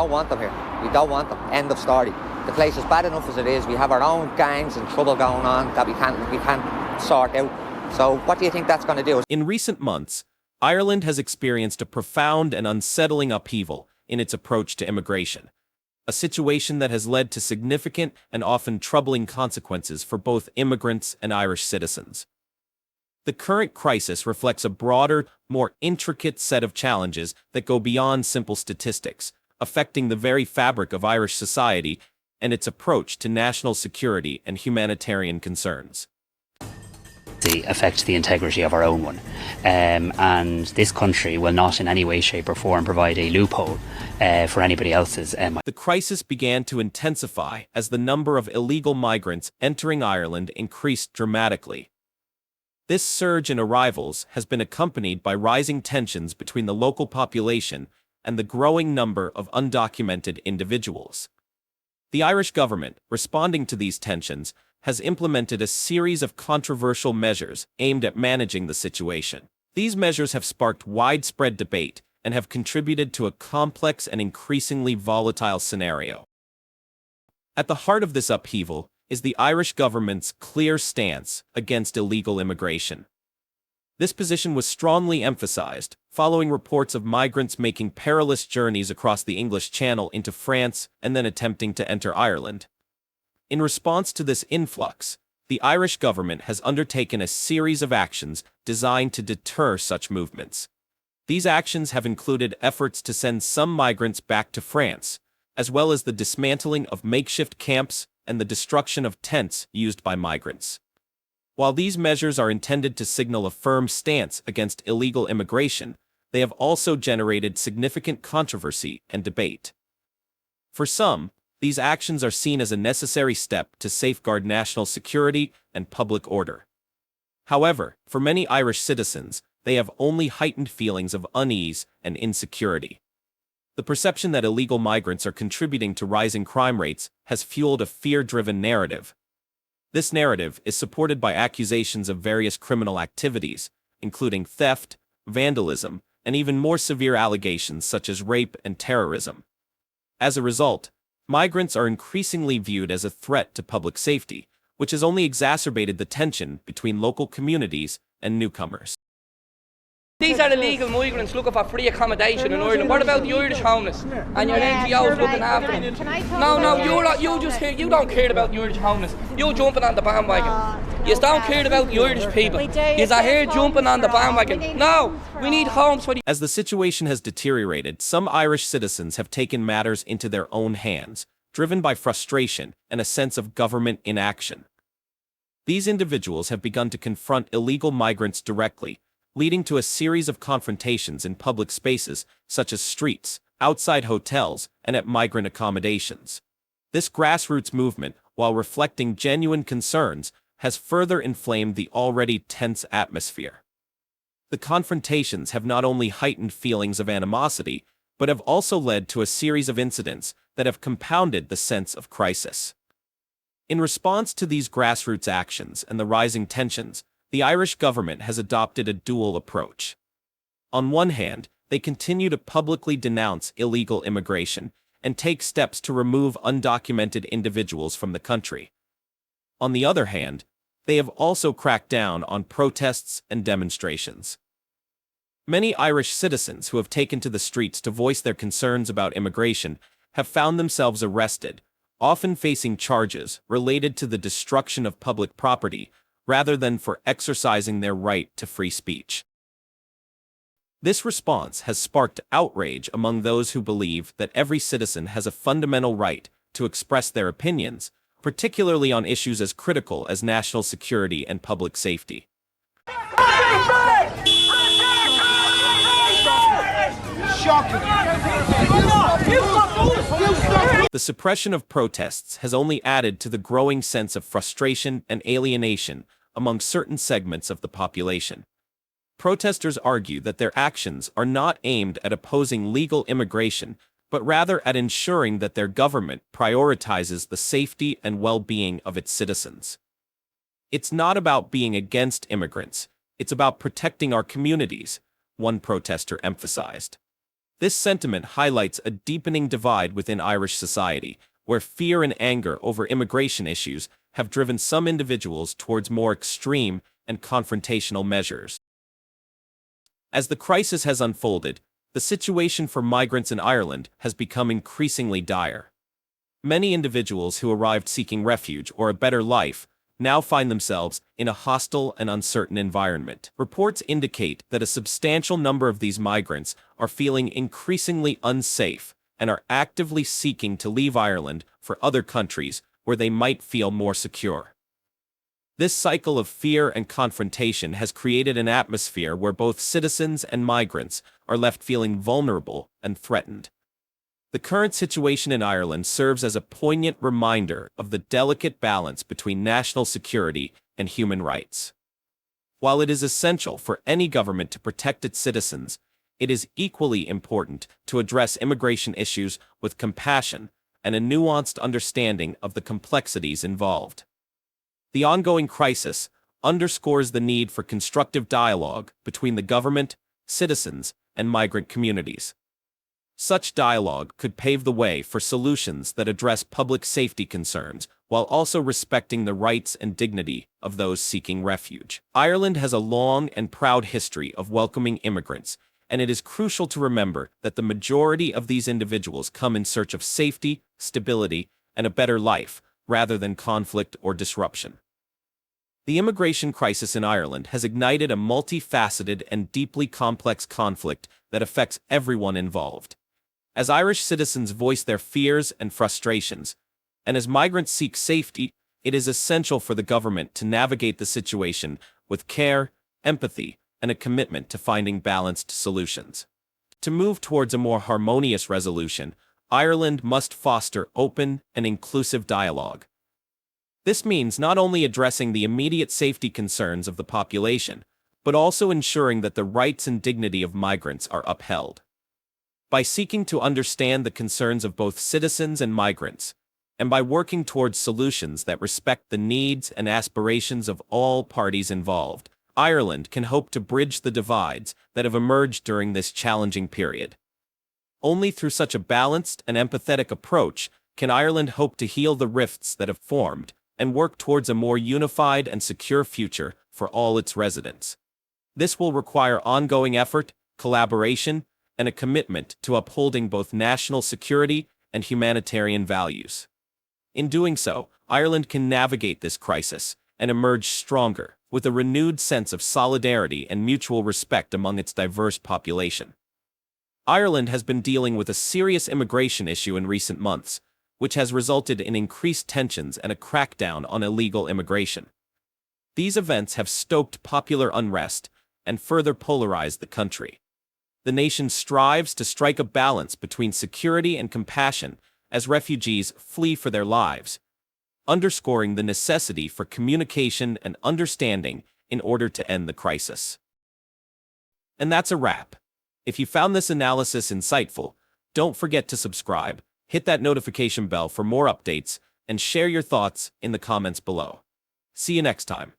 don't want them here. We don't want them. End of story. The place is bad enough as it is. We have our own gangs and trouble going on that we can't sort out. So what do you think that's going to do? In recent months, Ireland has experienced a profound and unsettling upheaval in its approach to immigration, a situation that has led to significant and often troubling consequences for both immigrants and Irish citizens. The current crisis reflects a broader, more intricate set of challenges that go beyond simple statistics, affecting the very fabric of Irish society and its approach to national security and humanitarian concerns. Affect the integrity of our own one, and this country will not in any way, shape or form provide a loophole for anybody else's. The crisis began to intensify as the number of illegal migrants entering Ireland increased dramatically. This surge in arrivals has been accompanied by rising tensions between the local population and the growing number of undocumented individuals. The Irish government, responding to these tensions, has implemented a series of controversial measures aimed at managing the situation. These measures have sparked widespread debate and have contributed to a complex and increasingly volatile scenario. At the heart of this upheaval is the Irish government's clear stance against illegal immigration. This position was strongly emphasized following reports of migrants making perilous journeys across the English Channel into France and then attempting to enter Ireland. In response to this influx, the Irish government has undertaken a series of actions designed to deter such movements. These actions have included efforts to send some migrants back to France, as well as the dismantling of makeshift camps and the destruction of tents used by migrants. While these measures are intended to signal a firm stance against illegal immigration, they have also generated significant controversy and debate. For some, these actions are seen as a necessary step to safeguard national security and public order. However, for many Irish citizens, they have only heightened feelings of unease and insecurity. The perception that illegal migrants are contributing to rising crime rates has fueled a fear-driven narrative. This narrative is supported by accusations of various criminal activities, including theft, vandalism, and even more severe allegations such as rape and terrorism. As a result, migrants are increasingly viewed as a threat to public safety, which has only exacerbated the tension between local communities and newcomers. These are illegal migrants looking for free accommodation in Ireland. What about the Irish homeless and your NGOs looking after them? You don't care about the Irish homeless. You're jumping on the bandwagon. You don't care about the Irish people. You're here jumping on the bandwagon. No, we need homes for the... As the situation has deteriorated, some Irish citizens have taken matters into their own hands, driven by frustration and a sense of government inaction. These individuals have begun to confront illegal migrants directly, leading to a series of confrontations in public spaces such as streets, outside hotels, and at migrant accommodations. This grassroots movement, while reflecting genuine concerns, has further inflamed the already tense atmosphere. The confrontations have not only heightened feelings of animosity, but have also led to a series of incidents that have compounded the sense of crisis. In response to these grassroots actions and the rising tensions, the Irish government has adopted a dual approach. On one hand, they continue to publicly denounce illegal immigration and take steps to remove undocumented individuals from the country. On the other hand, they have also cracked down on protests and demonstrations. Many Irish citizens who have taken to the streets to voice their concerns about immigration have found themselves arrested, often facing charges related to the destruction of public property, rather than for exercising their right to free speech. This response has sparked outrage among those who believe that every citizen has a fundamental right to express their opinions, particularly on issues as critical as national security and public safety. The suppression of protests has only added to the growing sense of frustration and alienation among certain segments of the population. Protesters argue that their actions are not aimed at opposing legal immigration, but rather at ensuring that their government prioritizes the safety and well-being of its citizens. It's not about being against immigrants, it's about protecting our communities, one protester emphasized. This sentiment highlights a deepening divide within Irish society, where fear and anger over immigration issues have driven some individuals towards more extreme and confrontational measures. As the crisis has unfolded, the situation for migrants in Ireland has become increasingly dire. Many individuals who arrived seeking refuge or a better life now find themselves in a hostile and uncertain environment. Reports indicate that a substantial number of these migrants are feeling increasingly unsafe and are actively seeking to leave Ireland for other countries where they might feel more secure. This cycle of fear and confrontation has created an atmosphere where both citizens and migrants are left feeling vulnerable and threatened. The current situation in Ireland serves as a poignant reminder of the delicate balance between national security and human rights. While it is essential for any government to protect its citizens, it is equally important to address immigration issues with compassion and a nuanced understanding of the complexities involved. The ongoing crisis underscores the need for constructive dialogue between the government, citizens, and migrant communities. Such dialogue could pave the way for solutions that address public safety concerns while also respecting the rights and dignity of those seeking refuge. Ireland has a long and proud history of welcoming immigrants, and it is crucial to remember that the majority of these individuals come in search of safety, stability, and a better life, rather than conflict or disruption. The immigration crisis in Ireland has ignited a multifaceted and deeply complex conflict that affects everyone involved. As Irish citizens voice their fears and frustrations, and as migrants seek safety, it is essential for the government to navigate the situation with care, empathy, and a commitment to finding balanced solutions. To move towards a more harmonious resolution, Ireland must foster open and inclusive dialogue. This means not only addressing the immediate safety concerns of the population, but also ensuring that the rights and dignity of migrants are upheld. By seeking to understand the concerns of both citizens and migrants, and by working towards solutions that respect the needs and aspirations of all parties involved, Ireland can hope to bridge the divides that have emerged during this challenging period. Only through such a balanced and empathetic approach can Ireland hope to heal the rifts that have formed and work towards a more unified and secure future for all its residents. This will require ongoing effort, collaboration, and a commitment to upholding both national security and humanitarian values. In doing so, Ireland can navigate this crisis and emerge stronger, with a renewed sense of solidarity and mutual respect among its diverse population. Ireland has been dealing with a serious immigration issue in recent months, which has resulted in increased tensions and a crackdown on illegal immigration. These events have stoked popular unrest and further polarized the country. The nation strives to strike a balance between security and compassion as refugees flee for their lives, underscoring the necessity for communication and understanding in order to end the crisis. And that's a wrap. If you found this analysis insightful, don't forget to subscribe, hit that notification bell for more updates, and share your thoughts in the comments below. See you next time.